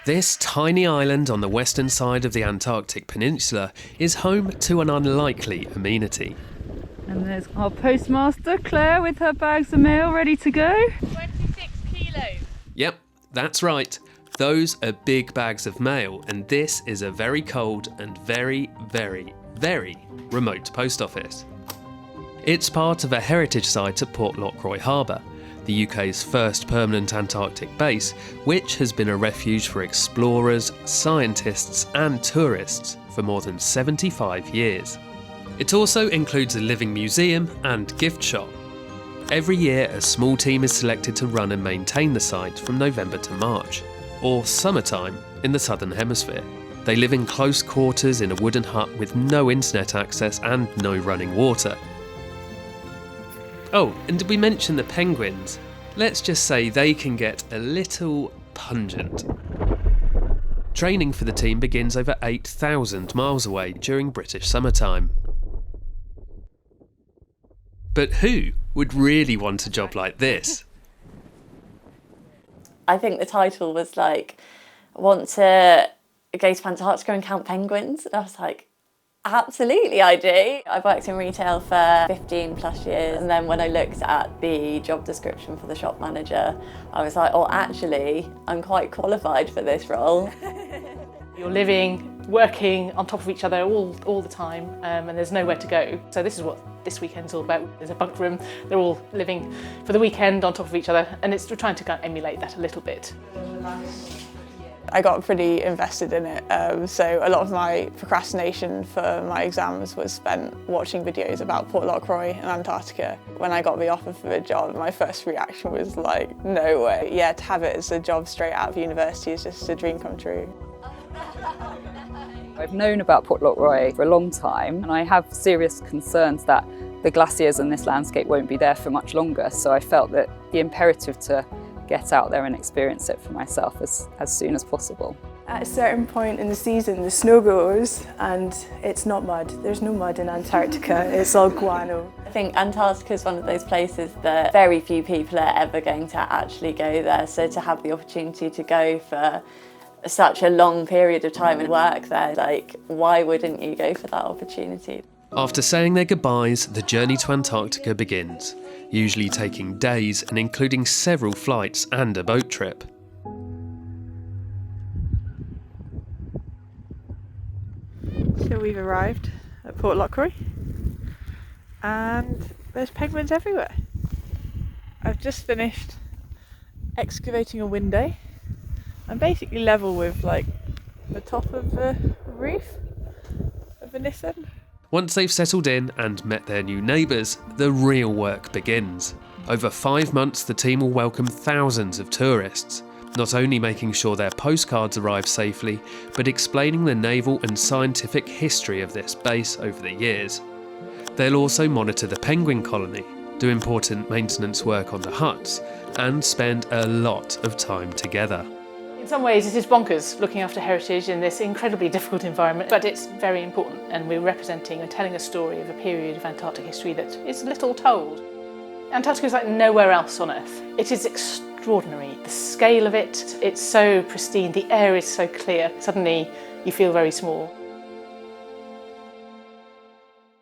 This tiny island on the western side of the Antarctic peninsula is home to an unlikely amenity. And there's our postmaster, Claire, with her bags of mail ready to go. 26 kilos. Yep, that's right. Those are big bags of mail, and this is a very cold and very, very, very remote post office. It's part of a heritage site at Port Lockroy Harbour, the UK's first permanent Antarctic base, which has been a refuge for explorers, scientists and tourists for more than 75 years. It also includes a living museum and gift shop. Every year a small team is selected to run and maintain the site from November to March, or summertime in the southern hemisphere. They live in close quarters in a wooden hut with no internet access and no running water. Oh, and did we mention the penguins? Let's just say they can get a little pungent. Training for the team begins over 8,000 miles away during British summertime. But who would really want a job like this? I think the title was like, want to go to Antarctica and count penguins? And I was like, absolutely I do. I've worked in retail for 15 plus years, and then when I looked at the job description for the shop manager, I was like, oh, actually, I'm quite qualified for this role. You're living, working on top of each other all the time, and there's nowhere to go. So this is what this weekend's all about. There's a bunk room, they're all living for the weekend on top of each other, and we're trying to kind of emulate that a little bit. I got pretty invested in it, so a lot of my procrastination for my exams was spent watching videos about Port Lockroy and Antarctica. When I got the offer for the job, my first reaction was like, no way. Yeah, to have it as a job straight out of university is just a dream come true. I've known about Port Lockroy for a long time, and I have serious concerns that the glaciers and this landscape won't be there for much longer, so I felt that the imperative to get out there and experience it for myself as soon as possible. At a certain point in the season, the snow goes and it's not mud. There's no mud in Antarctica, it's all guano. I think Antarctica is one of those places that very few people are ever going to actually go there, so to have the opportunity to go for such a long period of time and work there, like, why wouldn't you go for that opportunity? After saying their goodbyes, the journey to Antarctica begins, usually taking days and including several flights and a boat trip. So we've arrived at Port Lockroy, and there's penguins everywhere. I've just finished excavating a window. I'm basically level with like the top of the roof of the Nissan. Once they've settled in and met their new neighbours, the real work begins. Over 5 months, the team will welcome thousands of tourists, not only making sure their postcards arrive safely, but explaining the naval and scientific history of this base over the years. They'll also monitor the penguin colony, do important maintenance work on the huts, and spend a lot of time together. In some ways it is bonkers looking after heritage in this incredibly difficult environment, but it's very important, and we're representing and telling a story of a period of Antarctic history that is little told. Antarctica is like nowhere else on Earth. It is extraordinary. The scale of it, it's so pristine, the air is so clear. Suddenly you feel very small.